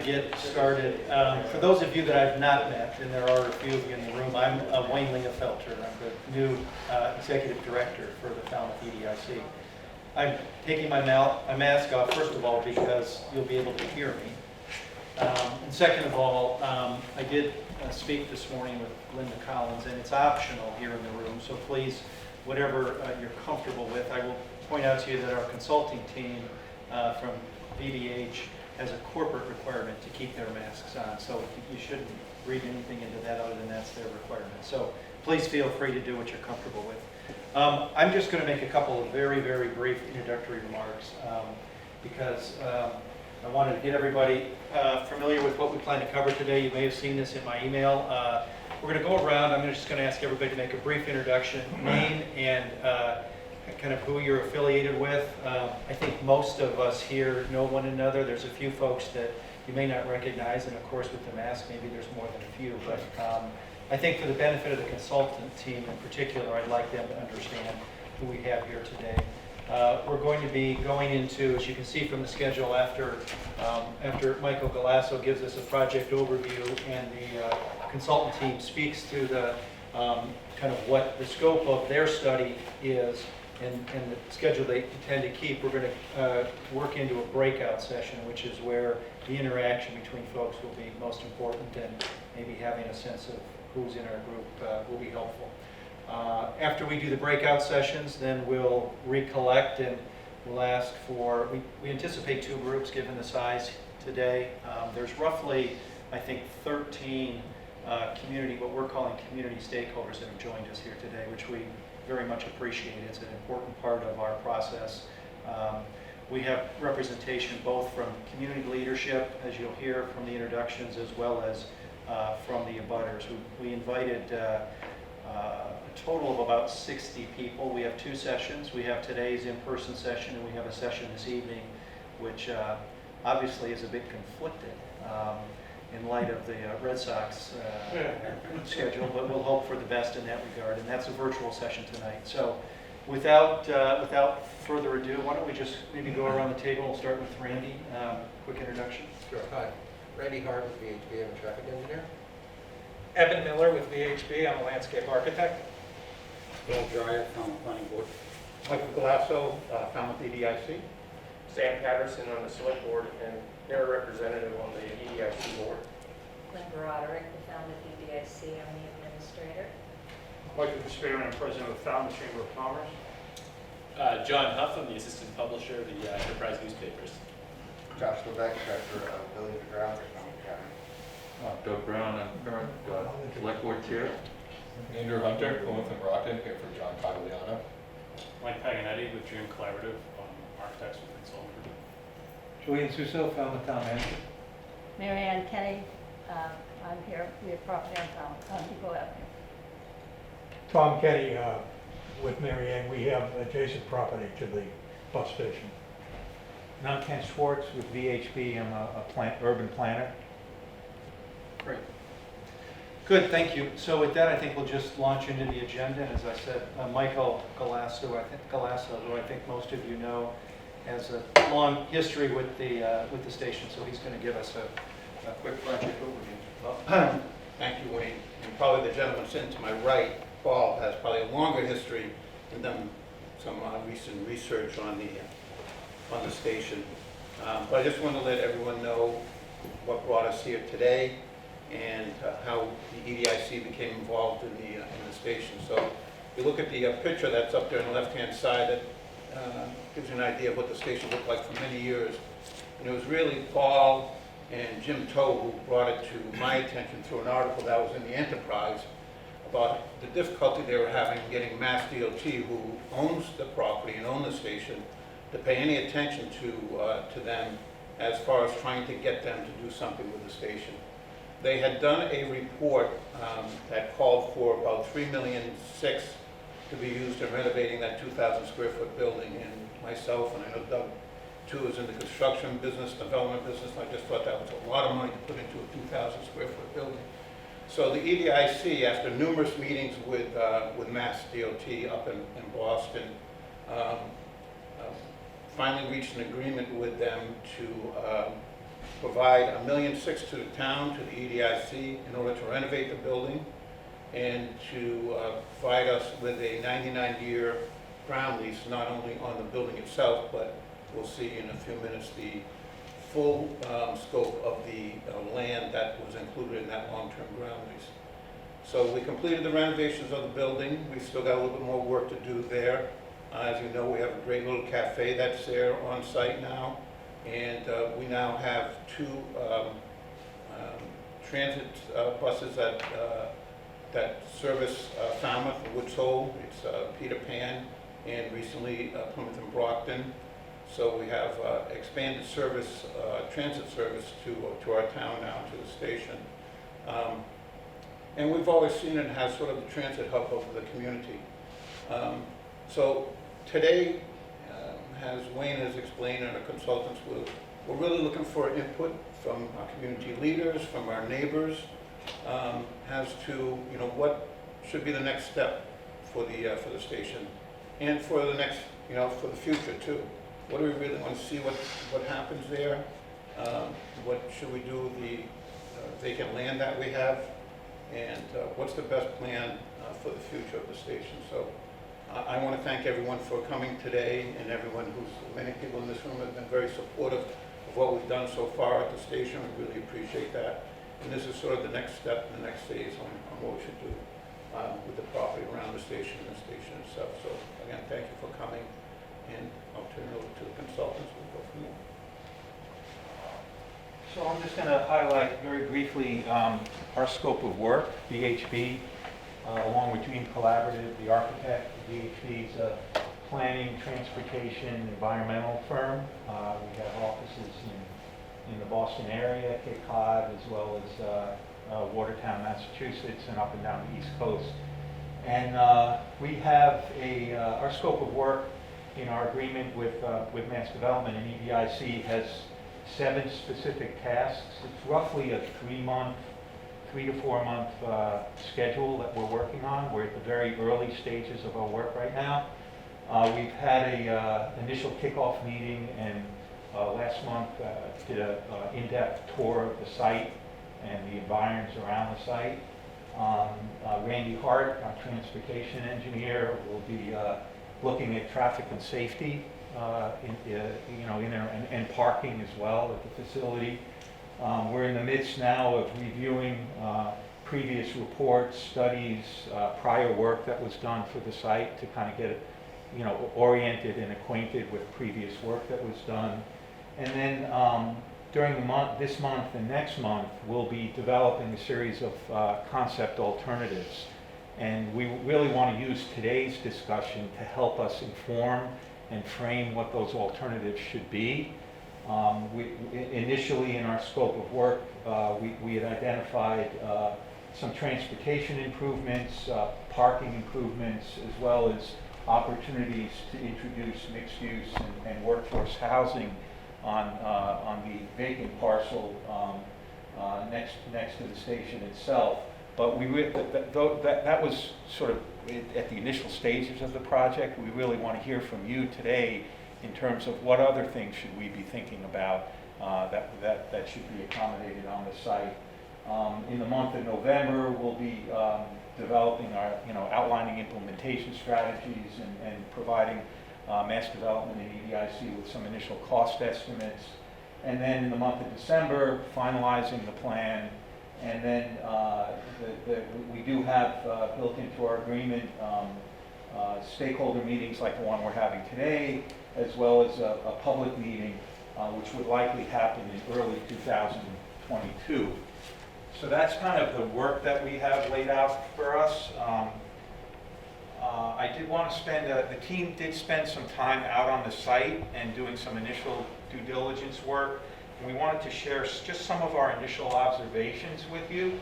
get started, for those of you that I've not met, and there are a few of you in the room, I'm Wayne Lingefelter. I'm the new Executive Director for the Falmouth EDIC. I'm taking my mask off, first of all, because you'll be able to hear me. And second of all, I did speak this morning with Linda Collins, and it's optional here in the room, so please, whatever you're comfortable with. I will point out to you that our consulting team from VDH has a corporate requirement to keep their masks on, so you shouldn't read anything into that other than that's their requirement. So please feel free to do what you're comfortable with. I'm just going to make a couple of very, very brief introductory remarks because I wanted to get everybody familiar with what we plan to cover today. You may have seen this in my email. We're going to go around. I'm just going to ask everybody to make a brief introduction, name and kind of who you're affiliated with. I think most of us here know one another. There's a few folks that you may not recognize, and of course with the mask maybe there's more than a few, but I think for the benefit of the consultant team in particular, I'd like them to understand who we have here today. We're going to be going into, as you can see from the schedule, after Michael Galasso gives us a project overview and the consultant team speaks to the kind of what the scope of their study is and the schedule they intend to keep. We're going to work into a breakout session, which is where the interaction between folks will be most important, and maybe having a sense of who's in our group will be helpful. After we do the breakout sessions, then we'll recollect and we'll ask for, we anticipate 2 groups given the size today. There's roughly, I think, 13 what we're calling community stakeholders that have joined us here today, which we very much appreciate. It's an important part of our process. We have representation both from community leadership, as you'll hear from the introductions, as well as from the abutters. We invited a total of about 60 people. We have 2 sessions. We have today's in-person session, and we have a session this evening, which obviously is a bit conflicted in light of the Red Sox schedule, but we'll hope for the best in that regard, and that's a virtual session tonight. So without further ado, why don't we just maybe go around the table. We'll start with Randy. Quick introduction. Sure. Hi. Randy Hart with VHB. I'm a traffic engineer. Evan Miller with VHB. I'm a landscape architect. Bill Dreyer, Falmouth Planning Board. Michael Galasso, Falmouth EDIC. Sam Patterson on the select board and their representative on the EDIC board. Lynn Broderick, the Falmouth EDIC, I'm the administrator. Michael Despair, I'm president of the Falmouth Chamber of Commerce. John Huff, I'm the assistant publisher of the Enterprise newspapers. Josh Levesque, director of Building and Ground for Falmouth County. Doug Brown, I'm current select board chair. Andrew Hunter, Plymouth and Brockton, here for John Cogliano. Mike Paganetti with Dream Collaborative on Architects with Consultant Group. Julian Suso, Falmouth Town Manager. Mary Ann Kenny, I'm here. We have property on Depot Avenue. Tom Kenny with Mary Ann. We have adjacent property to the bus station. And I'm Ken Schwartz with VHB. I'm a urban planner. Great. Good, thank you. So with that, I think we'll just launch into the agenda. And as I said, Michael Galasso, who I think most of you know, has a long history with the station. So he's going to give us a quick project overview. Thank you, Wayne. And probably the gentleman sitting to my right, Paul, has probably a longer history and done some recent research on the station. But I just want to let everyone know what brought us here today and how the EDIC became involved in the station. So if you look at the picture that's up there on the left-hand side, that gives you an idea of what the station looked like for many years. And it was really Paul and Jim Toe who brought it to my attention through an article that was in the Enterprise about the difficulty they were having getting Mass DOT, who owns the property and owns the station, to pay any attention to them as far as trying to get them to do something with the station. They had done a report that called for about $3.6 million to be used in renovating that 2,000 square foot building. And myself, and I know Doug too, is in the construction business, development business. I just thought that was a lot of money to put into a 2,000 square foot building. So the EDIC, after numerous meetings with Mass DOT up in Boston, finally reached an agreement with them to provide $1.6 million to the town, to the EDIC, in order to renovate the building and to provide us with a 99-year ground lease, not only on the building itself, but we'll see in a few minutes the full scope of the land that was included in that long-term ground lease. So we completed the renovations of the building. We've still got a little bit more work to do there. As you know, we have a great little cafe that's there on site now. And we now have 2 transit buses that service Falmouth, Woods Hole. It's Peter Pan, and recently Plymouth and Brockton. So we have expanded service, transit service to our town now, to the station. And we've always seen it as sort of the transit hub of the community. So today, as Wayne has explained and our consultants, we're really looking for input from our community leaders, from our neighbors, as to what should be the next step for the station, and for the next for the future too. What do we really want to see? What happens there? What should we do with the vacant land that we have? And what's the best plan for the future of the station? So I want to thank everyone for coming today, and many people in this room have been very supportive of what we've done so far at the station. We really appreciate that. And this is sort of the next step, the next phase on what we should do with the property around the station and the station itself. So again, thank you for coming, and I'll turn it over to the consultants. We'll go from there. So I'm just going to highlight very briefly our scope of work. VHB, along with Dream Collaborative, the architect. VHB is a planning, transportation, environmental firm. We have offices in the Boston area, Cape Cod, as well as Watertown, Massachusetts, and up and down the East Coast. And we have our scope of work in our agreement with Mass Development and EDIC has 7 specific tasks. It's roughly a 3 to 4 month schedule that we're working on. We're at the very early stages of our work right now. We've had a initial kickoff meeting, and last month did an in-depth tour of the site and the environs around the site. Randy Hart, our transportation engineer, will be looking at traffic and safety, and parking as well at the facility. We're in the midst now of reviewing previous reports, studies, prior work that was done for the site to kind of get it, oriented and acquainted with previous work that was done. And then during this month and next month, we'll be developing a series of concept alternatives. And we really want to use today's discussion to help us inform and frame what those alternatives should be. Initially in our scope of work, we had identified some transportation improvements, parking improvements, as well as opportunities to introduce mixed use and workforce housing on the vacant parcel next to the station itself. But that was sort of at the initial stages of the project. We really want to hear from you today in terms of what other things should we be thinking about that should be accommodated on the site. In the month of November, we'll be developing our, outlining implementation strategies and providing Mass Development and EDIC with some initial cost estimates. And then in the month of December, finalizing the plan. And then we do have built into our agreement stakeholder meetings like the one we're having today, as well as a public meeting, which would likely happen in early 2022. So that's kind of the work that we have laid out for us. I did want to the team did spend some time out on the site and doing some initial due diligence work. We wanted to share just some of our initial observations with you.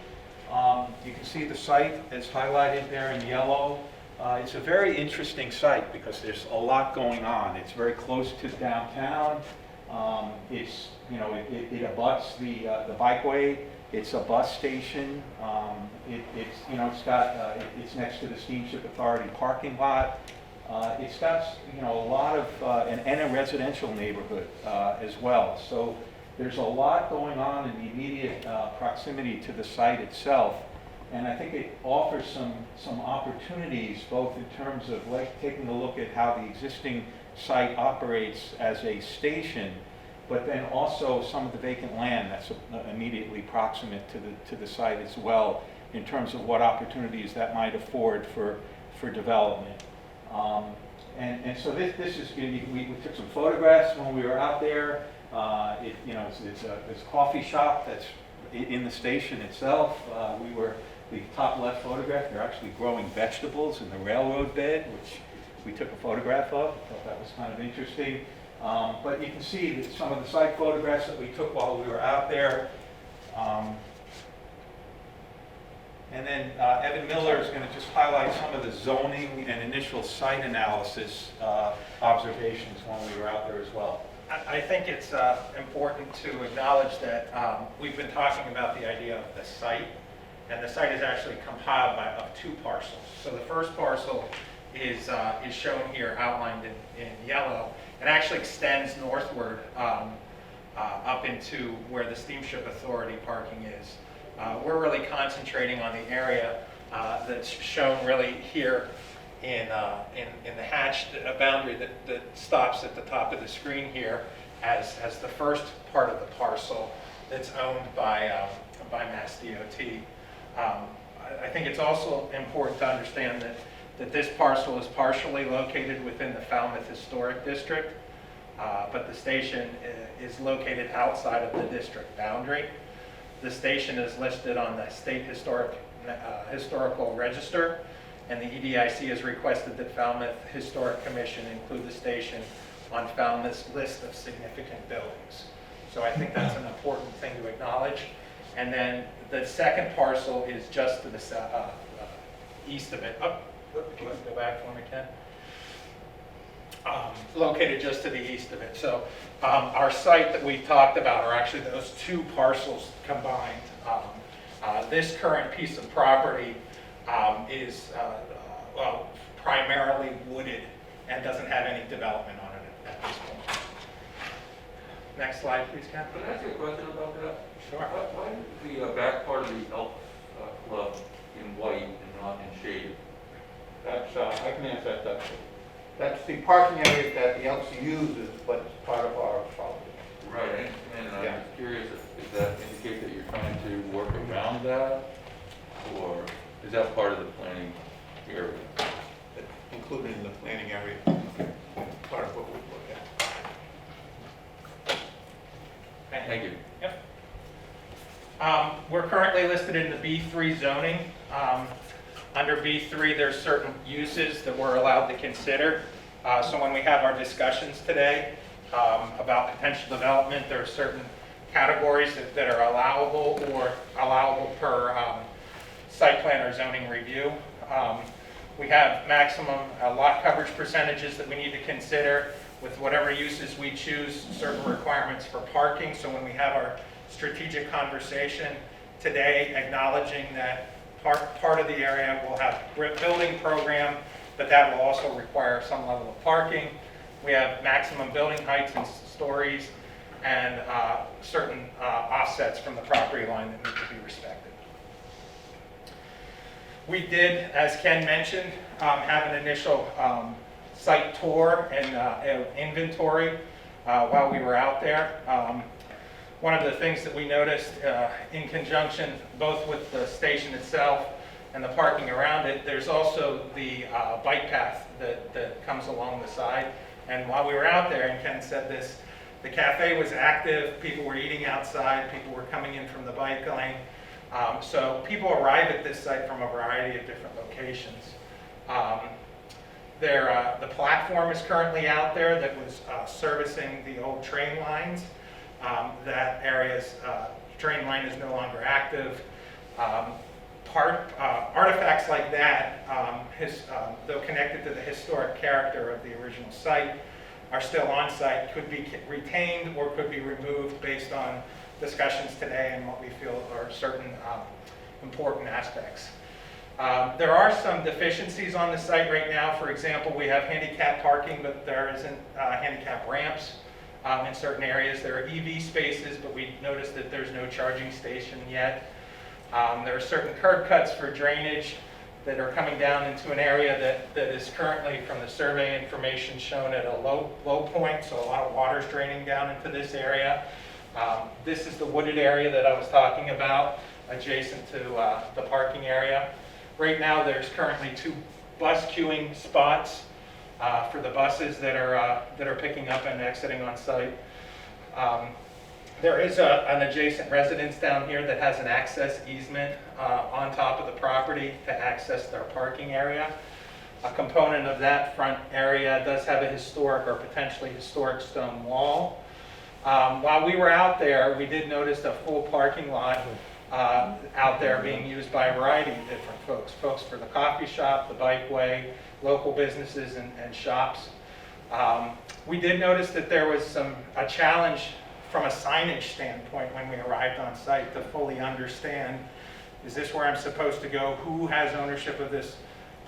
You can see the site is highlighted there in yellow. It's a very interesting site because there's a lot going on. It's very close to downtown. It abuts the bikeway. It's a bus station. It's next to the Steamship Authority parking lot. It's got a lot of and a residential neighborhood as well. So there's a lot going on in the immediate proximity to the site itself. And I think it offers some opportunities, both in terms of taking a look at how the existing site operates as a station, but then also some of the vacant land that's immediately proximate to the site as well, in terms of what opportunities that might afford for development. And so this is, we took some photographs when we were out there. It's a coffee shop that's in the station itself. The top left photograph, they're actually growing vegetables in the railroad bed, which we took a photograph of. I thought that was kind of interesting. But you can see that some of the site photographs that we took while we were out there. And then Evan Miller is going to just highlight some of the zoning and initial site analysis observations when we were out there as well. I think it's important to acknowledge that we've been talking about the idea of the site, and the site is actually compiled of two parcels. So the first parcel is shown here, outlined in yellow. It actually extends northward up into where the Steamship Authority parking is. We're really concentrating on the area that's shown really here in the hatched boundary that stops at the top of the screen here as the first part of the parcel that's owned by Mass DOT. I think it's also important to understand that this parcel is partially located within the Falmouth Historic District, but the station is located outside of the district boundary. The station is listed on the State Historical Register, and the EDIC has requested that Falmouth Historic Commission include the station on Falmouth's list of significant buildings. So I think that's an important thing to acknowledge. And then the second parcel is just to the east of it. If you can go back for me, Ken. Located just to the east of it. So our site that we talked about are actually those two parcels combined. This current piece of property is primarily wooded and doesn't have any development on it at this point. Next slide, please, Ken. Can I ask you a question about that? Sure. Why is the back part of the Elks Club in white and not in shade? That's, I can answer that. That's the parking area that the Elks uses, but it's part of our property. Right, and I'm Yeah. curious if that indicates that you're trying to work around that, or is that part of the planning area? Included in the planning area, part of what we look at. Thank you. Yep. We're currently listed in the B3 zoning. Under B3, there's certain uses that we're allowed to consider. So when we have our discussions today about potential development, there are certain categories that are allowable or allowable per site plan or zoning review. We have maximum lot coverage percentages that we need to consider with whatever uses we choose, certain requirements for parking. So when we have our strategic conversation today, acknowledging that part of the area will have building program, but that will also require some level of parking. We have maximum building heights and stories and certain offsets from the property line that need to be respected. We did, as Ken mentioned, have an initial site tour and inventory while we were out there. One of the things that we noticed in conjunction both with the station itself and the parking around it, there's also the bike path that comes along the side. And while we were out there, and Ken said this, the cafe was active, people were eating outside, people were coming in from the bike lane. So people arrive at this site from a variety of different locations. The platform is currently out there that was servicing the old train lines. That area's train line is no longer active. Artifacts like that, though connected to the historic character of the original site, are still on site, could be retained or could be removed based on discussions today and what we feel are certain important aspects. There are some deficiencies on the site right now. For example, we have handicap parking, but there isn't handicap ramps. in certain areas. There are EV spaces, but we noticed that there's no charging station yet. There are certain curb cuts for drainage that are coming down into an area that is currently, from the survey information, shown at a low point, so a lot of water's draining down into this area. This is the wooded area that I was talking about, adjacent to the parking area. Right now, there's currently 2 bus queuing spots for the buses that are picking up and exiting on site. There is an adjacent residence down here that has an access easement on top of the property to access their parking area. A component of that front area does have a historic or potentially historic stone wall. While we were out there, we did notice a full parking lot out there being used by a variety of different folks. Folks for the coffee shop, the bikeway, local businesses and shops. We did notice that there was a challenge from a signage standpoint when we arrived on site to fully understand, is this where I'm supposed to go? Who has ownership of this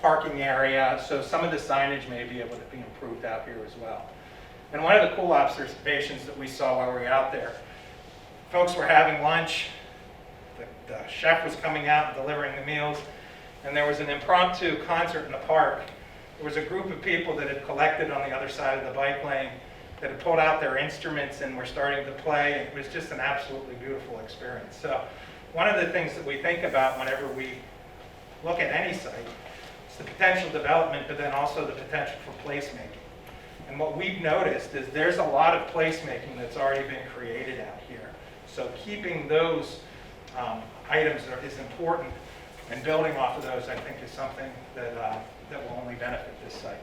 parking area? So some of the signage may be able to be improved out here as well. And one of the cool observations that we saw while we were out there, folks were having lunch, the chef was coming out and delivering the meals, and there was an impromptu concert in the park. There was a group of people that had collected on the other side of the bike lane that had pulled out their instruments and were starting to play. It was just an absolutely beautiful experience. So one of the things that we think about whenever we look at any site is the potential development, but then also the potential for placemaking. And what we've noticed is there's a lot of placemaking that's already been created out here. So keeping those items is important, and building off of those, I think, is something that will only benefit this site.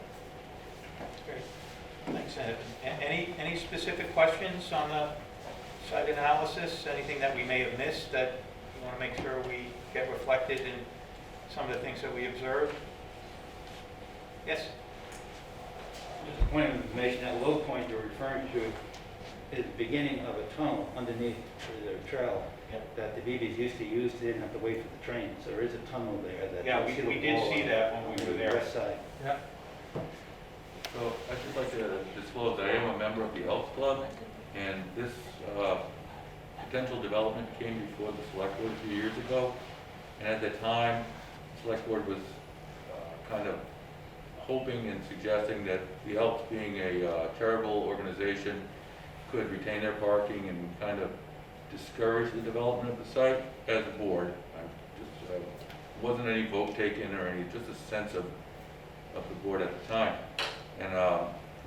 Great. Thanks. Any specific questions on the site analysis? Anything that we may have missed that you want to make sure we get reflected in some of the things that we observed? Yes? Just a point of information, that low point you're referring to is the beginning of a tunnel underneath the trail that the BBs used to use. They didn't have to wait for the train. So there is a tunnel there. Yeah, we did see that when we were there. West side. Yeah. So I'd just like to disclose that I am a member of the Elks Club, and this potential development came before the select board a few years ago. And at the time, the select board was kind of hoping and suggesting that the Elks, being a charitable organization, could retain their parking and kind of discourage the development of the site. As a board, wasn't any vote taken or any, just a sense of the board at the time. And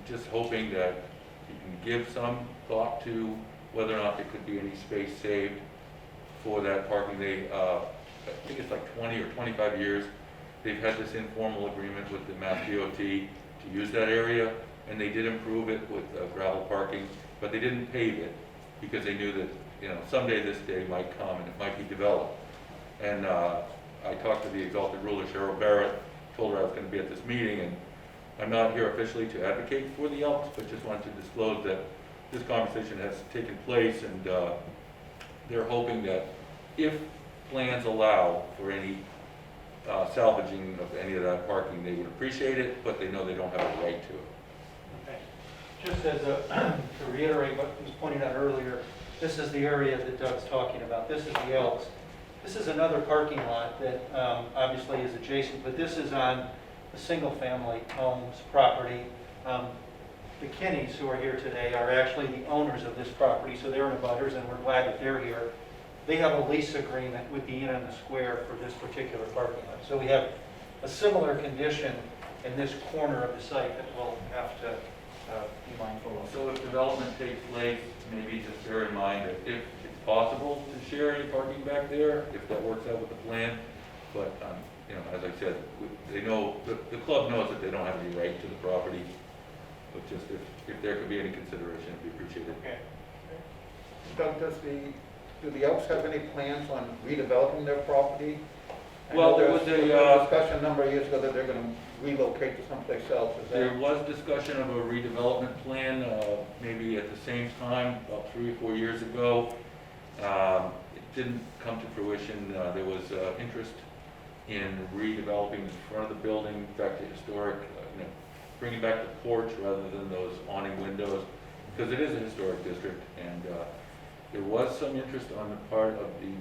just hoping that you can give some thought to whether or not there could be any space saved for that parking. They, I think it's like 20 or 25 years, they've had this informal agreement with the Mass DOT to use that area, and they did improve it with gravel parking, but they didn't pave it because they knew that, you know, someday this day might come and it might be developed. And I talked to the exalted ruler, Cheryl Barrett, told her I was going to be at this meeting, and I'm not here officially to advocate for the Elks, but just wanted to disclose that this conversation has taken place, and they're hoping that if plans allow for any salvaging of any of that parking, they would appreciate it, but they know they don't have a right to it. Okay. Just as to reiterate what was pointed out earlier, this is the area that Doug's talking about. This is the Elks. This is another parking lot that obviously is adjacent, but this is on a single-family homes property. The Kinneys, who are here today, are actually the owners of this property, so they're in abutters, and we're glad that they're here. They have a lease agreement with the Inn on the Square for this particular parking lot. So we have a similar condition in this corner of the site that we'll have to be mindful of. So if development takes place, maybe just bear in mind that if it's possible to share any parking back there, if that works out with the plan. But, you know, as I said, they know, the club knows that they don't have any right to the property, but just if there could be any consideration, it'd be appreciated. Okay. Doug, do the Elks have any plans on redeveloping their property? Well, there was a discussion a number of years ago that they're going to relocate to someplace else. Is There that? was discussion of a redevelopment plan, maybe at the same time, about 3 or 4 years ago. It didn't come to fruition. There was interest in redeveloping the front of the building back to historic, you know, bringing back the porch rather than those awning windows, because it is a historic district, and there was some interest on the part of the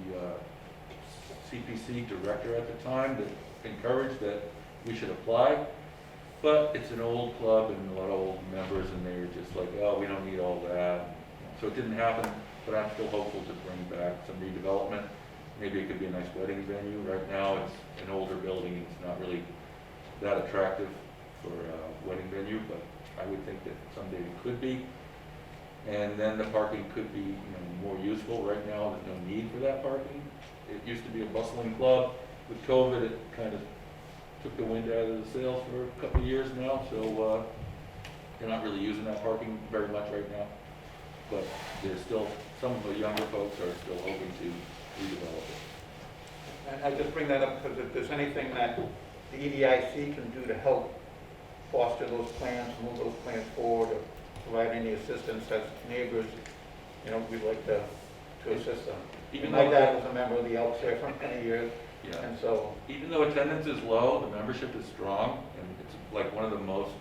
CPC director at the time that encouraged that we should apply, but it's an old club and a lot of old members, and they were just like, oh, we don't need all that. So it didn't happen, but I'm still hopeful to bring back some redevelopment. Maybe it could be a nice wedding venue. Right now, it's an older building, it's not really that attractive for a wedding venue, but I would think that someday it could be. And then the parking could be, more useful. Right now, there's no need for that parking. It used to be a bustling club. With COVID, it kind of took the wind out of the sails for a couple of years now, so they're not really using that parking very much right now. But there's still, some of the younger folks are still hoping to redevelop it. And I just bring that up because if there's anything that the EDIC can do to help foster those plans, move those plans forward, or provide any assistance as neighbors, we'd like to assist them. Even My though dad was a member of the Elks there for many years, Yeah. and so, Even though attendance is low, the membership is strong, and it's like one of the most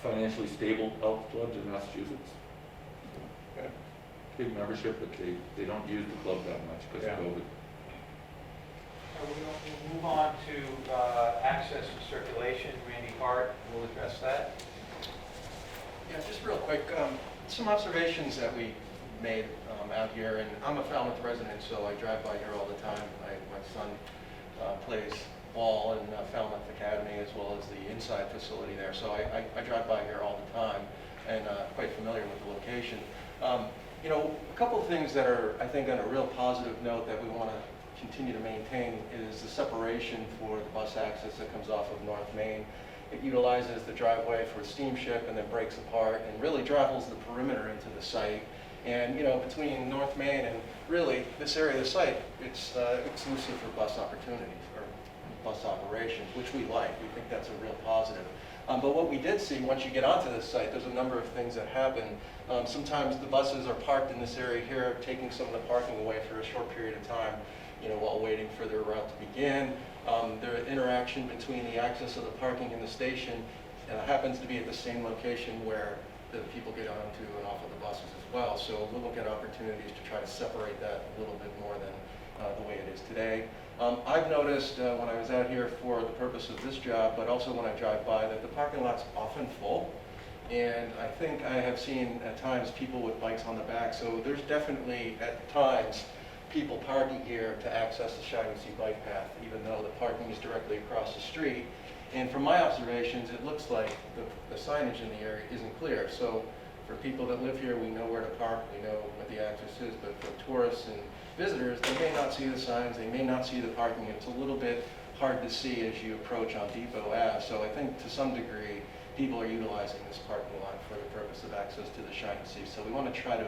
financially stable health clubs in Massachusetts. Okay. Big membership, but they don't use the club that much because Yeah. of COVID. We'll move on to access and circulation. Randy Hart will address that. Yeah, just real quick, some observations that we made out here, and I'm a Falmouth resident, so I drive by here all the time. My son plays ball in Falmouth Academy as well as the inside facility there, so I drive by here all the time and quite familiar with the location. A couple of things that are, I think, on a real positive note that we want to continue to maintain is the separation for the bus access that comes off of North Main. It utilizes the driveway for steamship and then breaks apart and really travels the perimeter into the site. And between North Main and really this area of the site, it's exclusive for bus opportunities or bus operations, which we like. We think that's a real positive. But what we did see, once you get onto this site, there's a number of things that happen. Sometimes the buses are parked in this area here, taking some of the parking away for a short period of time, while waiting for their route to begin. The interaction between the access of the parking and the station happens to be at the same location where the people get onto and off of the buses as well. So we'll look at opportunities to try to separate that a little bit more than the way it is today. I've noticed when I was out here for the purpose of this job, but also when I drive by, that the parking lot's often full. And I think I have seen at times people with bikes on the back. So there's definitely at times people parking here to access the Shining Sea bike path, even though the parking is directly across the street. And from my observations, it looks like the signage in the area isn't clear. So for people that live here, we know where to park, we know what the access is, but for tourists and visitors, they may not see the signs, they may not see the parking. It's a little bit hard to see as you approach on Depot Ave. So I think to some degree, people are utilizing this parking lot for the purpose of access to the Shining Sea. So we want to try to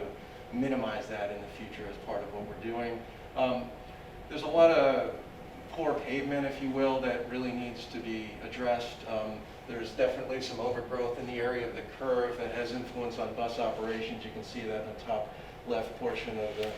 minimize that in the future as part of what we're doing. There's a lot of poor pavement, if you will, that really needs to be addressed. There's definitely some overgrowth in the area of the curve that has influence on bus operations. You can see that in the top left portion of the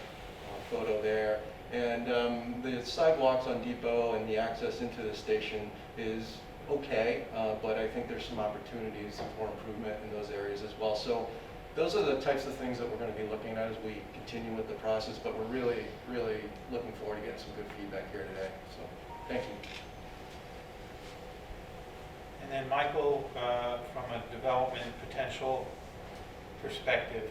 photo there. And the sidewalks on Depot and the access into the station is okay, but I think there's some opportunities for improvement in those areas as well. So those are the types of things that we're going to be looking at as we continue with the process, but we're really, really looking forward to getting some good feedback here today. So, thank you. And then Michael, from a development potential perspective.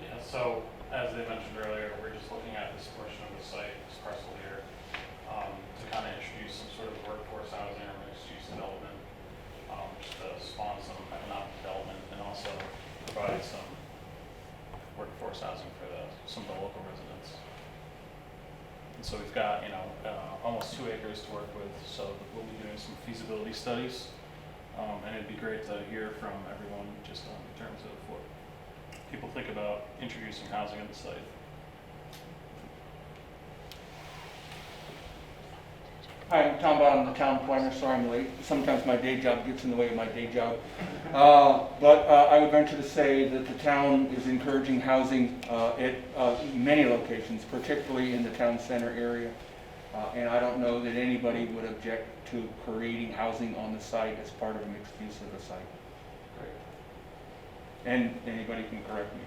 Yeah, so as they mentioned earlier, we're just looking at this portion of the site, this parcel here, to kind of introduce some sort of workforce housing or mixed-use development, just to spawn some economic development and also provide some workforce housing for some of the local residents. And so we've got, almost 2 acres to work with, so we'll be doing some feasibility studies. And it'd be great to hear from everyone just in terms of what people think about introducing housing on the site. Hi, I'm Tom Bottom, the town planner. Sorry I'm late. Sometimes my day job gets in the way of my day job. But I would venture to say that the town is encouraging housing at many locations, particularly in the town center area. And I don't know that anybody would object to creating housing on the site as part of a mixed use of the site. And anybody can correct me,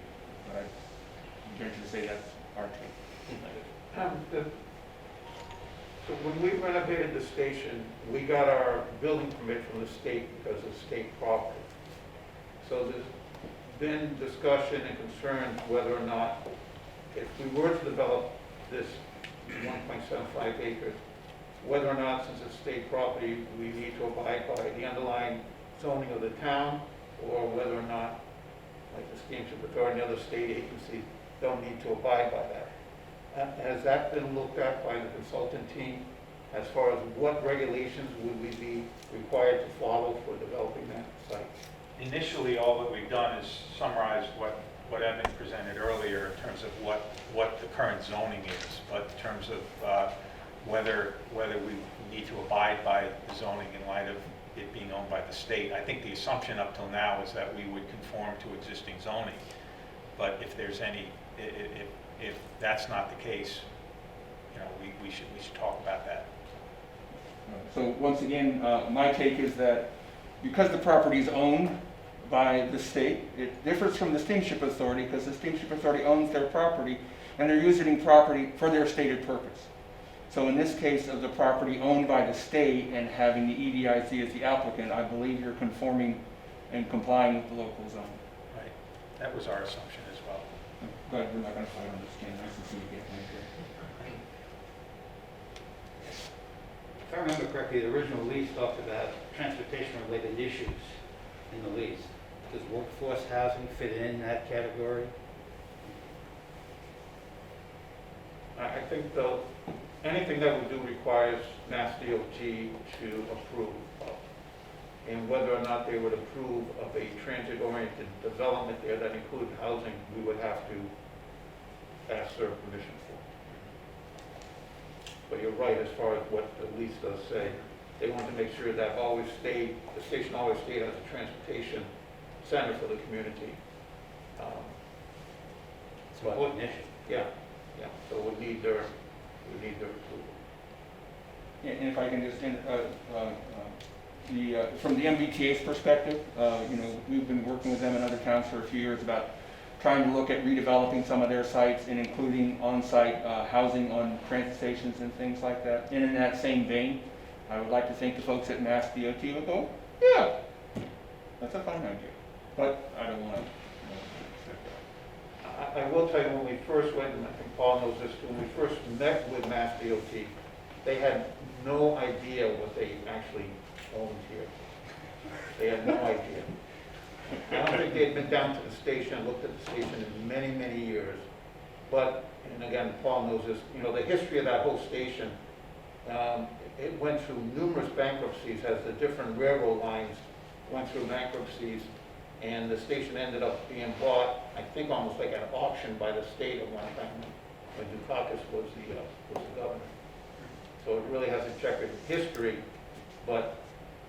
but I'm going to say that's our take. So when we renovated the station, we got our building permit from the state because of state property. So there's been discussion and concern whether or not, if we were to develop this 1.75 acres, whether or not, since it's state property, we need to abide by the underlying zoning of the town, or whether or not, like the Steamship Authority and other state agencies, don't need to abide by that. Has that been looked at by the consultant team as far as what regulations would we be required to follow for developing that site? Initially, all that we've done is summarize what Evan presented earlier in terms of what the current zoning is, but in terms of whether we need to abide by the zoning in light of it being owned by the state. I think the assumption up till now is that we would conform to existing zoning, but if there's any, if that's not the case, you know, we should talk about that. So once again, my take is that because the property is owned by the state, it differs from the Steamship Authority because the Steamship Authority owns their property and they're using property for their stated purpose. So in this case of the property owned by the state and having the EDIC as the applicant, I believe you're conforming and complying with the local zone. Right. That was our assumption as well. But we're not going to fight on this, Ken. Nice to see you again. Thank you. If I remember correctly, the original lease talked about transportation-related issues in the lease. Does workforce housing fit in that category? I think though, anything that we do requires Mass DOT to approve of. And whether or not they would approve of a transit-oriented development there that included housing, we would have to ask their permission for. But you're right, as far as what the lease does say, they want to make sure that the station always stayed as a transportation center for the community. It's an important issue. Yeah, so we need their approval. And if I can just, from the MBTA's perspective, we've been working with them in other towns for a few years about trying to look at redeveloping some of their sites and including on-site housing on transit stations and things like that. And in that same vein, I would like to think the folks at Mass DOT would go, yeah, that's a fine idea. But I don't want to. I will tell you, when we first went, and I think Paul knows this too, when we first met with Mass DOT, they had no idea what they actually owned here. They had no idea. I don't think they had been down to the station, looked at the station in many, many years. But, and again, Paul knows this, the history of that whole station, it went through numerous bankruptcies as the different railroad lines went through bankruptcies, and the station ended up being bought, I think almost like at auction by the state at one time when Dukakis was the governor. So it really has a checkered history, but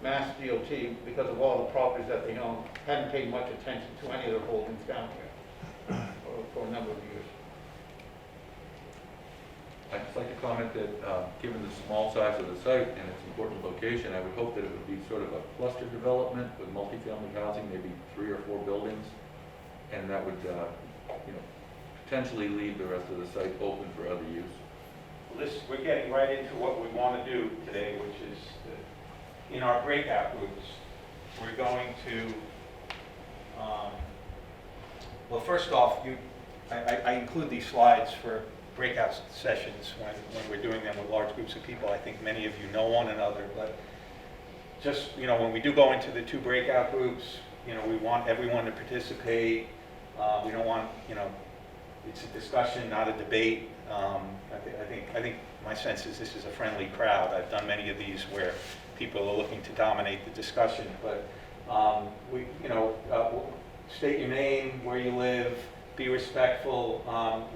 Mass DOT, because of all the properties that they own, hadn't paid much attention to any of their holdings down here for a number of years. I'd just like to comment that, given the small size of the site and its important location, I would hope that it would be sort of a cluster development with multifamily housing, maybe 3 or 4 buildings, and that would, potentially leave the rest of the site open for other use. Well, we're getting right into what we want to do today, which is in our breakout groups, we're going to, well, first off, I include these slides for breakout sessions when we're doing them with large groups of people. I think many of you know one another, but just, when we do go into the 2 breakout groups, we want everyone to participate. We don't want, it's a discussion, not a debate. I think my sense is this is a friendly crowd. I've done many of these where people are looking to dominate the discussion, but state your name, where you live, be respectful.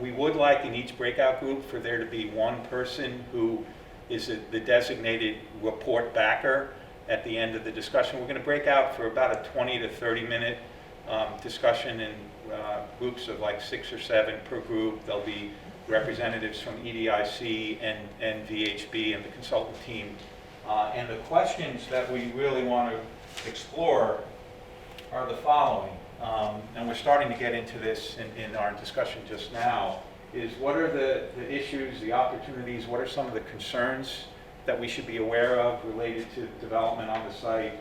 We would like in each breakout group for there to be one person who is the designated report backer at the end of the discussion. We're going to break out for about a 20 to 30 minute discussion in groups of like 6 or 7 per group. There'll be representatives from EDIC and VHB and the consultant team. And the questions that we really want to explore are the following, and we're starting to get into this in our discussion just now, is what are the issues, the opportunities, what are some of the concerns that we should be aware of related to development on the site?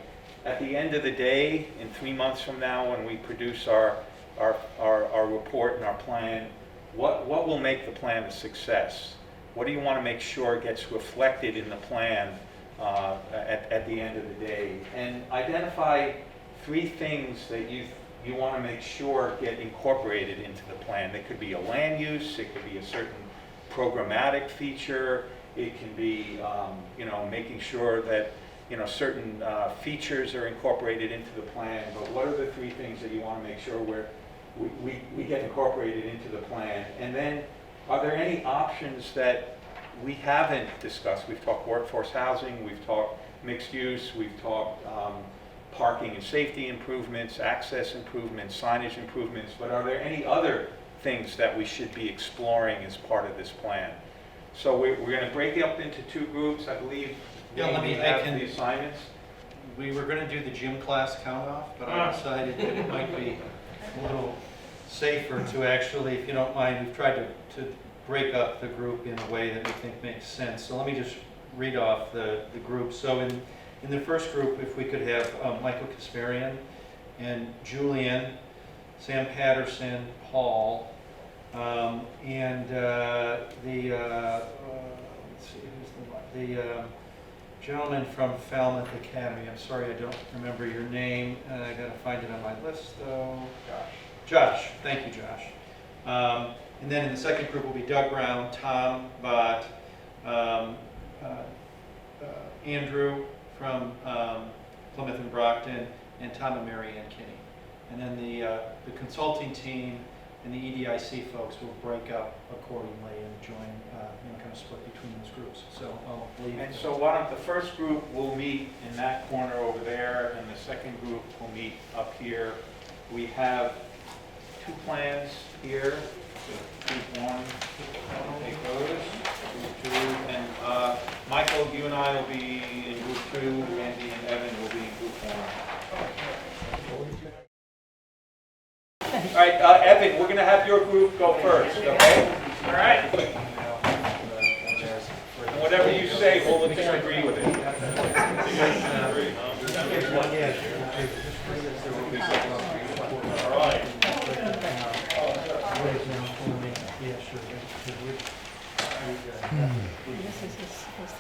At the end of the day, in 3 months from now, when we produce our report and our plan, what will make the plan a success? What do you want to make sure gets reflected in the plan at the end of the day? And identify 3 things that you want to make sure get incorporated into the plan. It could be a land use, it could be a certain programmatic feature, it can be making sure that certain features are incorporated into the plan. But what are the 3 things that you want to make sure we get incorporated into the plan? And then, are there any options that we haven't discussed? We've talked workforce housing, we've talked mixed use, we've talked parking and safety improvements, access improvements, signage improvements, but are there any other things that we should be exploring as part of this plan? So we're going to break it up into 2 groups, I believe. Yeah, I can the assignments. We were going to do the gym class count-off, but I decided that it might be a little safer to actually, if you don't mind, we've tried to break up the group in a way that we think makes sense. So let me just read off the group. So in the first group, if we could have Michael Kasparian and Julian, Sam Patterson, Paul, and let's see, who's the gentleman from Falmouth Academy. I'm sorry, I don't remember your name. I got to find it on my list, though. Josh. Thank you, Josh. And then in the second group will be Doug Brown, Tom Bott, Andrew from Plymouth and Brockton, and Tom and Mary Ann Kinney. And then the consulting team and the EDIC folks will break up accordingly and join, kind of split between those groups. So I'll leave. And so why don't the first group will meet in that corner over there, and the second group will meet up here. We have 2 plans here. So group 1, take those. Group 2, and Michael, you and I will be in group 2. Andy and Evan will be in group 1. All right, Evan, we're going to have your group go first, okay? All right. And whatever you say, we'll agree with it. All right.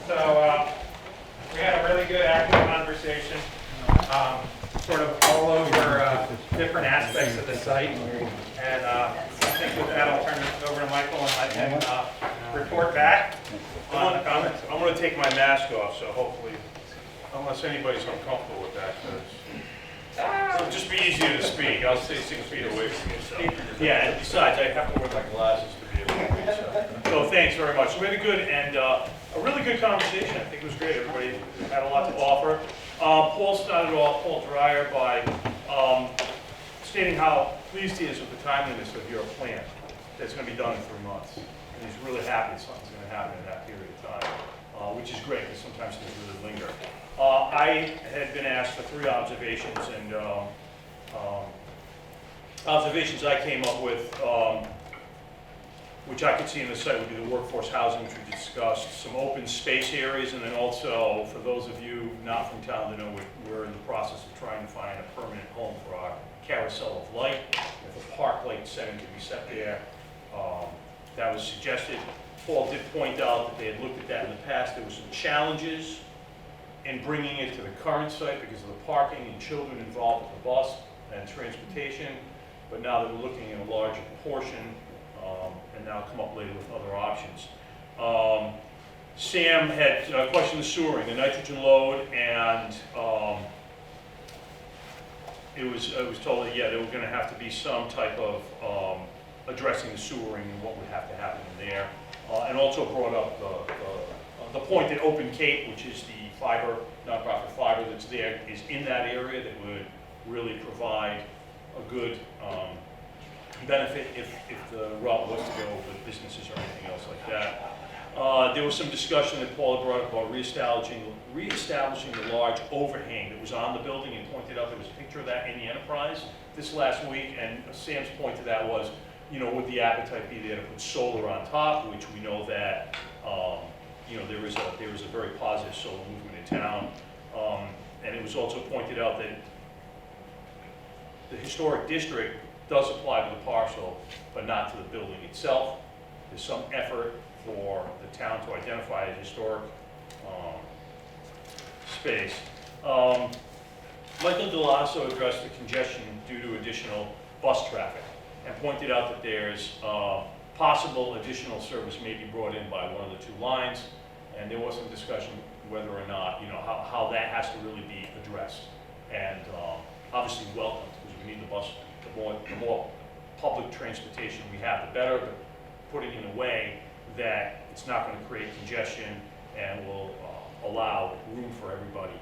So we had a really good active conversation, sort of all over different aspects of the site. And I think with that, I'll turn it over to Michael and let him report back on the comments. I'm going to take my mask off, so hopefully, unless anybody's uncomfortable with that, it'll just be easier to speak. I'll stay 6 feet away from you. So. Yeah, and besides, I have to wear my glasses to be able to read. So thanks very much. So we had a good and a really good conversation. I think it was great. Everybody had a lot to offer. Paul started off, Paul Dreyer, by stating how pleased he is with the timeliness of your plan. That's going to be done in 3 months. And he's really happy something's going to happen in that period of time, which is great because sometimes things really linger. I had been asked for 3 observations, and observations I came up with, which I could see in the site, would be the workforce housing, which we discussed, some open space areas, and then also, for those of you not from town to know, we're in the process of trying to find a permanent home for our carousel of light. If a park light setting could be set there, that was suggested. Paul did point out that they had looked at that in the past. There were some challenges in bringing it to the current site because of the parking and children involved with the bus and transportation. But now that we're looking at a larger proportion, and now come up later with other options. Sam had questioned the sewering, the nitrogen load, and it was told that, yeah, there were going to have to be some type of addressing the sewering and what would have to happen in there. And also brought up the point that Open Cape, which is the fiber, nonprofit fiber that's there, is in that area that would really provide a good benefit if the route was to go with businesses or anything else like that. There was some discussion that Paula brought up about reestablishing the large overhang that was on the building, and pointed out there was a picture of that in the Enterprise this last week, and Sam's point to that was, you know, would the appetite be there to put solar on top, which we know that, you know, there is a very positive solar movement in town. And it was also pointed out that the historic district does apply to the parcel, but not to the building itself. There's some effort for the town to identify a historic space. Michael Delasso addressed the congestion due to additional bus traffic and pointed out that there's possible additional service may be brought in by one of the two lines, and there was some discussion whether or not, you know, how that has to really be addressed. And obviously welcomed, because we need the bus, the more public transportation we have, the better, but put it in a way that it's not going to create congestion and will allow room for everybody,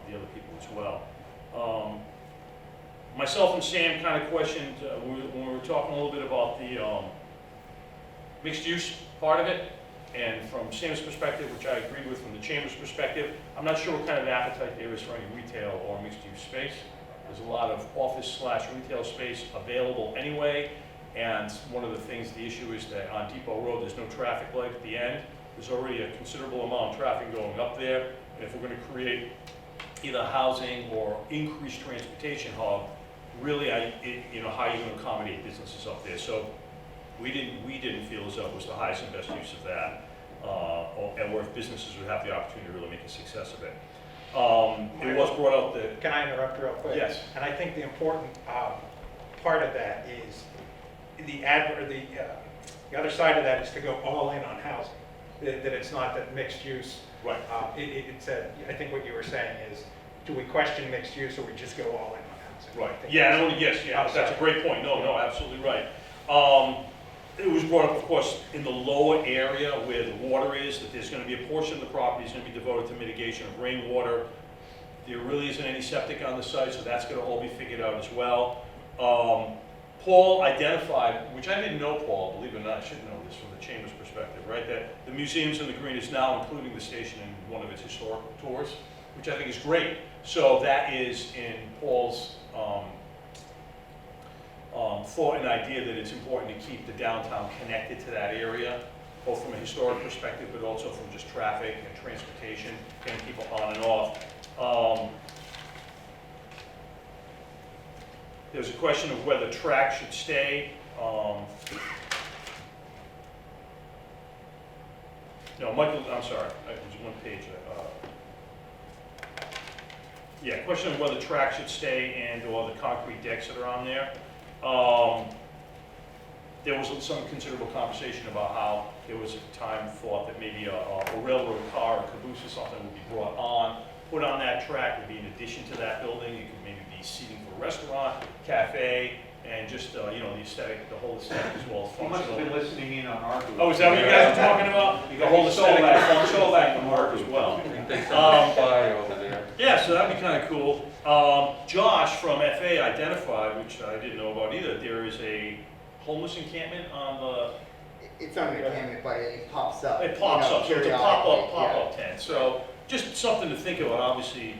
the other people as well. Myself and Sam kind of questioned, when we were talking a little bit about the mixed use part of it, and from Sam's perspective, which I agreed with from the Chamber's perspective, I'm not sure what kind of appetite there is for any retail or mixed use space. There's a lot of office/retail space available anyway, and one of the things, the issue is that on Depot Road, there's no traffic light at the end. There's already a considerable amount of traffic going up there, and if we're going to create either housing or increased transportation hub, really, you know, how are you going to accommodate businesses up there? So we didn't feel as though it was the highest and best use of that, and where businesses would have the opportunity to really make a success of it. It was brought out that... Can I interrupt real quick? Yes. And I think the important part of that is the other side of that is to go all in on housing. That it's not that mixed use. Right. I think what you were saying is, do we question mixed use or we just go all in on housing? Right. Yeah, that's a great point. No, absolutely right. It was brought up, of course, in the lower area where the water is, that there's going to be a portion of the property is going to be devoted to mitigation of rainwater. There really isn't any septic on the site, so that's going to all be figured out as well. Paul identified, which I didn't know, Paul, believe it or not, I should know this from the Chamber's perspective, right? That the museums in the green is now including the station in one of its historic tours, which I think is great. So that is in Paul's thought and idea that it's important to keep the downtown connected to that area, both from a historic perspective, but also from just traffic and transportation, getting people on and off. There's a question of whether track should stay. No, Michael, I'm sorry, it was one page. Yeah, question of whether track should stay and or the concrete decks that are on there. There was some considerable conversation about how there was a time thought that maybe a railroad car or caboose or something would be brought on, put on that track, would be in addition to that building. It could maybe be seating for a restaurant, cafe, and just, you know, the aesthetic, the whole aesthetic as well as You must have functional. been listening in on our group. Oh, is that what you guys are talking about? The whole aesthetic, the functional back to Mark as well. They sell fire over there. Yeah, so that'd be kind of cool. Josh from FA identified, which I didn't know about either, there is a homeless encampment on the... It's not an encampment, but it pops up. It pops up, so it's a periodically, pop-up tent. So just something to think about, obviously,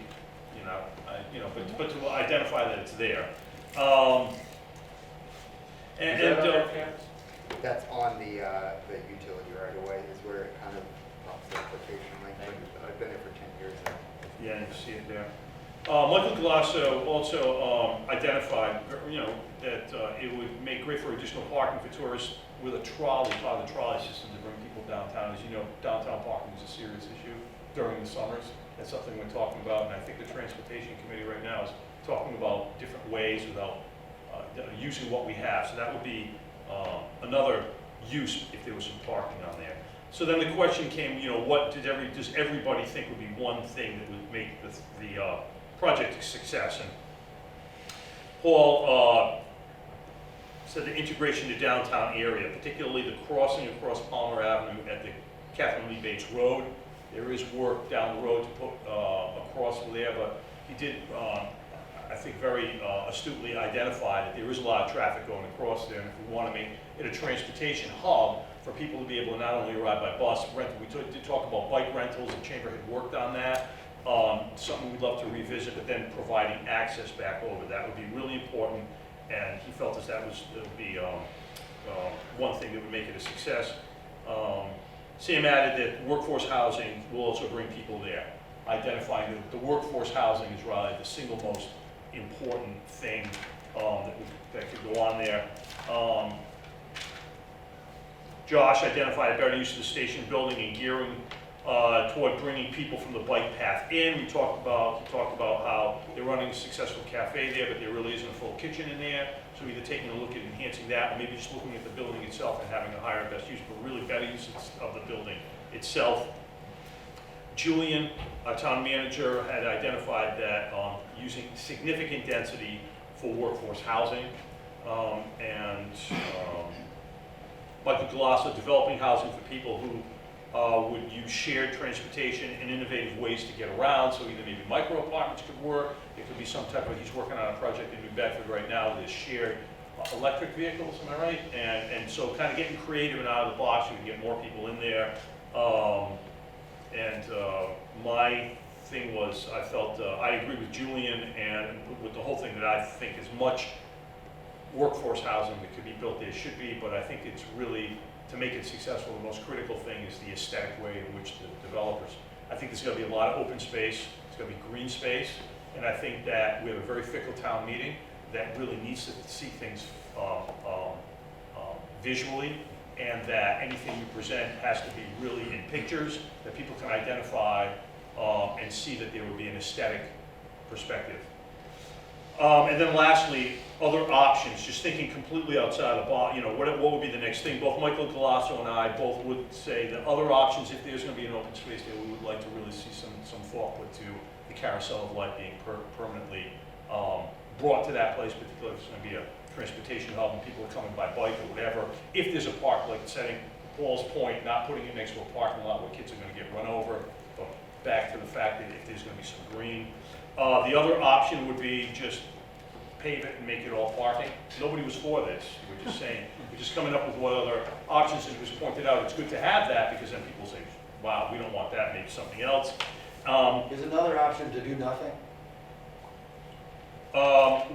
but to identify that it's there. That's on the utility right away, is where it kind of pops up occasionally. I've been there for 10 years now. Yeah, you see it there. Michael Galasso also identified, that it would make great for additional parking for tourists with a trolley, part of the trolley system to bring people downtown. As you know, downtown parking is a serious issue during the summers. That's something we're talking about, and I think the Transportation Committee right now is talking about different ways without using what we have. So that would be another use if there was some parking on there. So then the question came, what does everybody think would be one thing that would make the project a success? And Paul said the integration to downtown area, particularly the crossing across Palmer Avenue at the Catherine Lee Bates Road. There is work down the road to put a crossing there, but he did, I think, very astutely identify that there is a lot of traffic going across there, and if we want to make it a transportation hub, for people to be able to not only arrive by bus, rental. We did talk about bike rentals, the chamber had worked on that. Something we'd love to revisit, but then providing access back over. That would be really important, and he felt as that would be one thing that would make it a success. Sam added that workforce housing will also bring people there, identifying that the workforce housing is really the single most important thing that could go on there. Josh identified a better use of the station building and gearing toward bringing people from the bike path in. He talked about how they're running a successful cafe there, but there really isn't a full kitchen in there. So either taking a look at enhancing that, or maybe just looking at the building itself and having a higher and best use, but really better use of the building itself. Julian, our town manager, had identified that using significant density for workforce housing, Michael Galasso, developing housing for people who would use shared transportation and innovative ways to get around. So either maybe micro apartments could work. It could be some type of, he's working on a project in New Bedford right now with shared electric vehicles, am I right? And so kind of getting creative and out of the box, you can get more people in there. My thing was, I felt, I agree with Julian and with the whole thing that I think as much workforce housing that could be built there should be, but I think it's really, to make it successful, the most critical thing is the aesthetic way in which the developers, I think there's going to be a lot of open space, it's going to be green space, and I think that we have a very fickle town meeting that really needs to see things visually, and that anything you present has to be really in pictures that people can identify and see that there would be an aesthetic perspective. And then lastly, other options, just thinking completely outside the box, what would be the next thing? Both Michael Galasso and I both would say that other options, if there's going to be an open space there, we would like to really see some thought put to the carousel of light being permanently brought to that place, particularly if it's going to be a transportation hub and people are coming by bike or whatever. If there's a park, like setting Paul's point, not putting it next to a parking lot where kids are going to get run over, but back to the fact that if there's going to be some green. The other option would be just pave it and make it all parking. Nobody was for this. We're just saying, we're just coming up with what other options, and it was pointed out, it's good to have that because then people say, wow, we don't want that, maybe something else. Is another option to do nothing?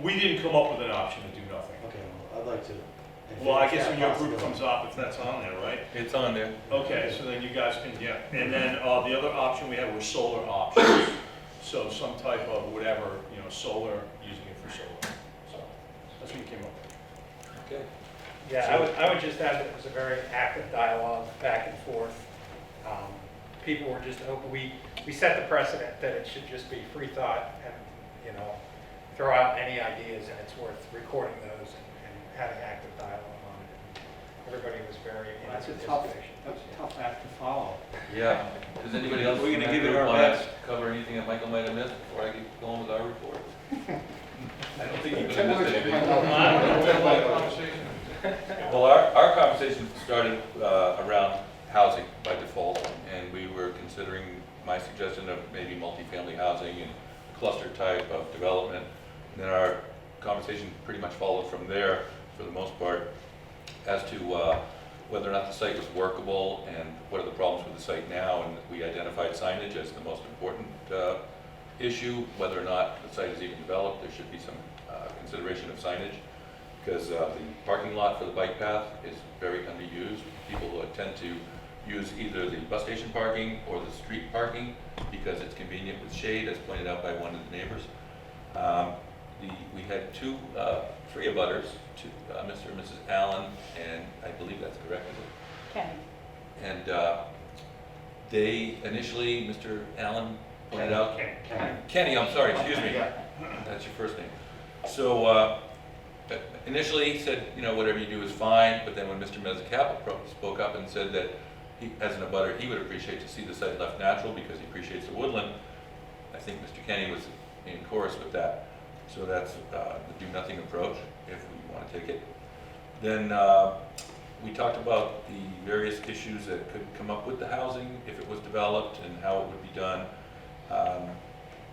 We didn't come up with an option to do nothing. Okay, well, I'd like to. Well, I guess when your group comes up, if that's on there, right? It's on there. Okay, so then you guys can, yeah. And then the other option we had were solar options. So some type of whatever, solar, using it for solar. So that's what we came up with. Okay. Yeah, I would just add that it was a very active dialogue back and forth. People were just open. We set the precedent that it should just be free thought and, throw out any ideas, and it's worth recording those and having active dialogue on it. Everybody was very in That's a participation. tough act to follow. Yeah. Does anybody else We're gonna from that give it group our want to best. cover anything that Michael might have missed before I get going with our report? I don't think you're going to miss anything. Well, our conversation started around housing by default, and we were considering my suggestion of maybe multifamily housing and cluster type of development. And then our conversation pretty much followed from there, for the most part, as to whether or not the site was workable and what are the problems with the site now. And we identified signage as the most important issue. Whether or not the site is even developed, there should be some consideration of signage, because the parking lot for the bike path is very underused. People tend to use either the bus station parking or the street parking because it's convenient with shade, as pointed out by one of the neighbors. We had three abutters, Mr. and Mrs. Allen, and I believe that's correct. Kenny. And They initially, Mr. Allen pointed out. Kenny, I'm sorry, excuse me. That's your first name. So initially he said, whatever you do is fine, but then when Mr. Mezzacapa spoke up and said that he, as an abutter, he would appreciate to see the site left natural because he appreciates the woodland, I think Mr. Kenny was in chorus with that. So that's the do-nothing approach, if we want to take it. Then we talked about the various issues that could come up with the housing if it was developed and how it would be done.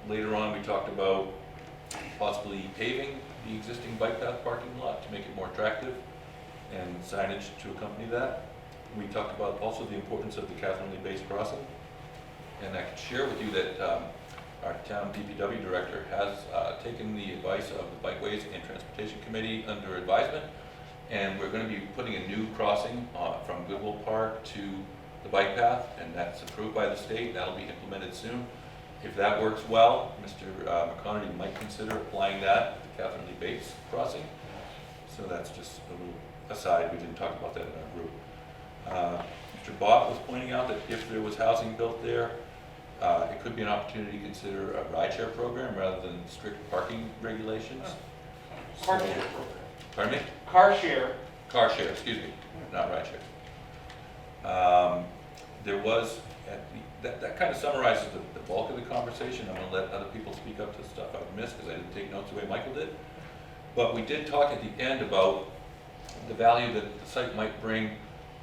Later on, we talked about possibly paving the existing bike path parking lot to make it more attractive and signage to accompany that. we talked about also the importance of the Catherine Lee Base crossing. And I can share with you that our town DPW director has taken the advice of the Bikeways and Transportation Committee under advisement. And we're going to be putting a new crossing from Goodwill Park to the bike path, and that's approved by the state. That'll be implemented soon. If that works well, Mr. McConerty might consider applying that to the Catherine Lee Bates crossing. So that's just a little aside. We didn't talk about that in our group. Mr. Bott was pointing out that if there was housing built there, it could be an opportunity to consider a rideshare program rather than strict parking regulations. Car share program. Pardon me? Car share. Car share, excuse me, not rideshare. There was, that kind of summarizes the bulk of the conversation. I'm going to let other people speak up to stuff I've missed because I didn't take notes the way Michael did. But we did talk at the end about the value that the site might bring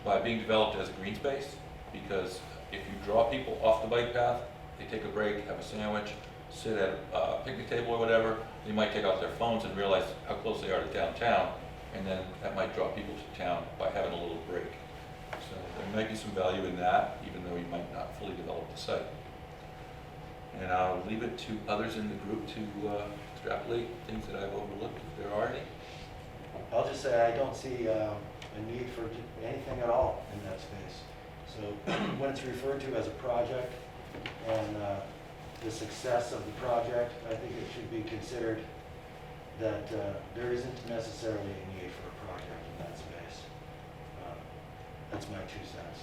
by being developed as a green space, because if you draw people off the bike path, they take a break, have a sandwich, sit at a picnic table or whatever, they might take out their phones and realize how close they are to downtown, and then that might draw people to town by having a little break. So there might be some value in that, even though you might not fully develop the site. And I'll leave it to others in the group to extrapolate things that I've overlooked, if there are any. I'll just say I don't see a need for anything at all in that space. So when it's referred to as a project and the success of the project, I think it should be considered that there isn't necessarily a need for a project in that space. That's my 2 cents.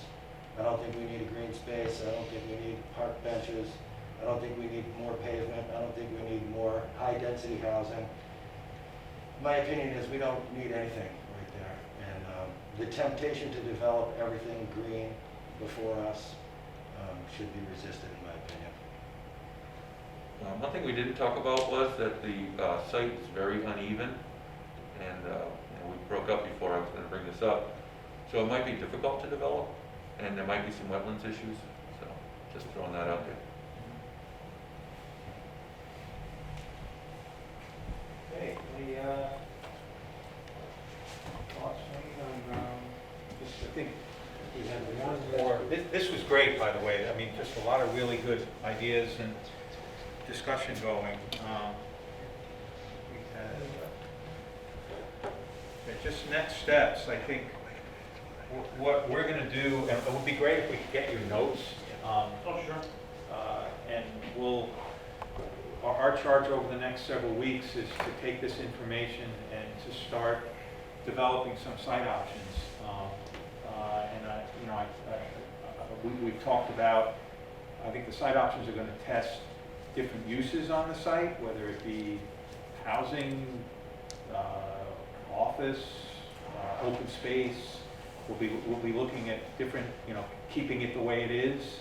I don't think we need a green space. I don't think we need park benches. I don't think we need more pavement. I don't think we need more high-density housing. My opinion is we don't need anything right there. And the temptation to develop everything green before us should be resisted, in my opinion. One thing we didn't talk about was that the site is very uneven, and we broke up before I was going to bring this up. So it might be difficult to develop, and there might be some wetlands issues, so just throwing that out there. Okay, any thoughts made on, just, I think we had one more. This was great, by the way. I mean, just a lot of really good ideas and discussion going. We had, just next steps, I think what we're going to do, and it would be great if we could get your notes. Oh, sure. And we'll, our charge over the next several weeks is to take this information and to start developing some site options. We've talked about, I think the site options are going to test different uses on the site, whether it be housing, office, open space. We'll be looking at different, keeping it the way it is.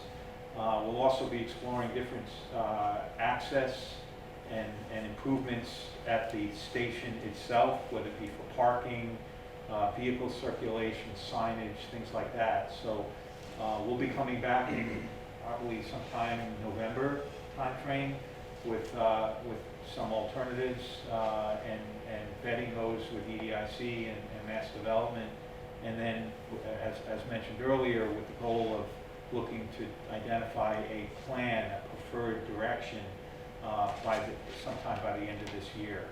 We'll also be exploring different access and improvements at the station itself, whether it be for parking, vehicle circulation, signage, things like that. So we'll be coming back in probably sometime in November timeframe with some alternatives and vetting those with EDIC and mass development. And then, as mentioned earlier, with the goal of looking to identify a plan, a preferred direction sometime by the end of this year.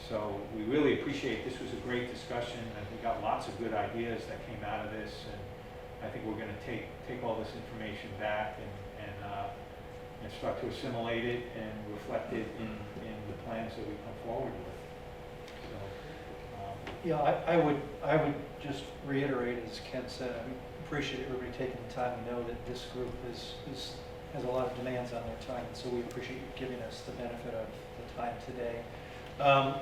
So we really appreciate, this was a great discussion, and we got lots of good ideas that came out of this, and I think we're going to take all this information back and start to assimilate it and reflect it in the plans that we come forward with. So, Yeah, I would just reiterate, as Ken said, I appreciate everybody taking the time. We know that this group has a lot of demands on their time, and so we appreciate you giving us the benefit of the time today. I'm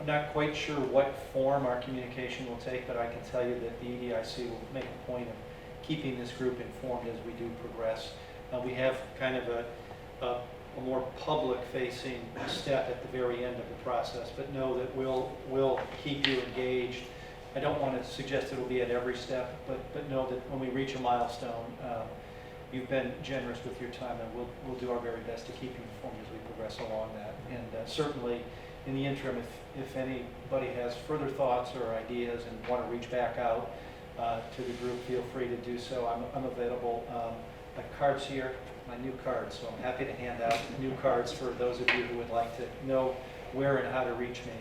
not quite sure what form our communication will take, but I can tell you that the EDIC will make a point of keeping this group informed as we do progress. We have kind of a more public-facing step at the very end of the process, but know that we'll keep you engaged. I don't want to suggest it'll be at every step, but know that when we reach a milestone, you've been generous with your time, and we'll do our very best to keep you informed as we progress along that. And certainly, in the interim, if anybody has further thoughts or ideas and want to reach back out, to the group, feel free to do so. I'm available. My card's here, my new card, so I'm happy to hand out new cards for those of you who would like to know where and how to reach me.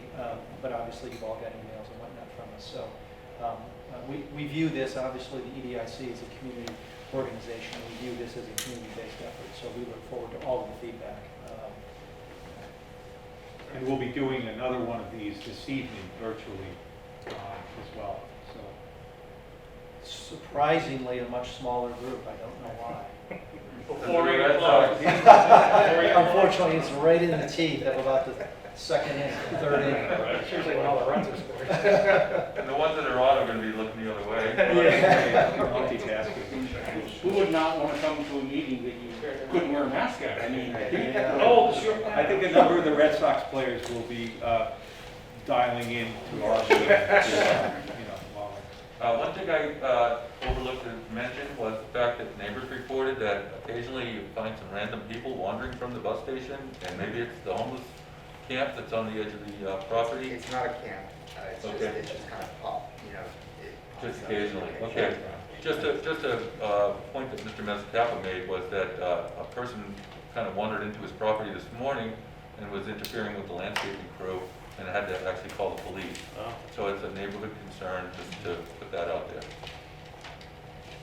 But obviously, you've all got emails and whatnot from us. So we view this, obviously, the EDIC is a community organization. We view this as a community-based effort, so we look forward to all of the feedback. And we'll be doing another one of these this evening virtually as well. So Surprisingly, a much smaller group. I don't know why. Before 8 o'clock. Unfortunately, it's right in the teeth of about the second inning, third inning. It's usually when all the runs are scored. And the ones that are on are going to be looking the other way. multitasking. Who would not want to come to a meeting that you couldn't wear a mask at? I mean, Oh, sure. I think a number of the Red Sox players will be dialing in to our meeting. One thing I overlooked to mention was the fact that neighbors reported that occasionally you find some random people wandering from the bus station, and maybe it's the homeless camp that's on the edge of the property. It's not a camp, it's just kind of pop, Just occasionally, okay. Just a point that Mr. Mezzacapa made was that a person kind of wandered into his property this morning and was interfering with the landscaping crew and had to actually call the police. So it's a neighborhood concern, just to put that out there.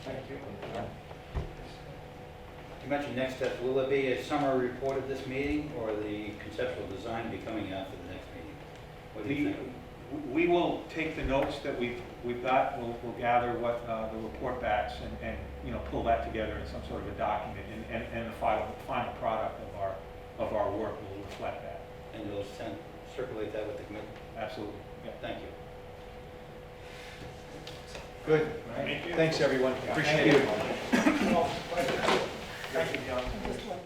Thank you. You mentioned next steps. Will there be a summary report of this meeting, or the conceptual design be coming out for the next meeting? What do you think? We will take the notes that we've got, we'll gather what the report backs and pull that together in some sort of a document, and the final product of our work will reflect that. And you'll circulate that with the committee? Absolutely. Yeah, thank you. Good. Thank you. Thanks, everyone. Appreciate it. Thank you, John. Just one.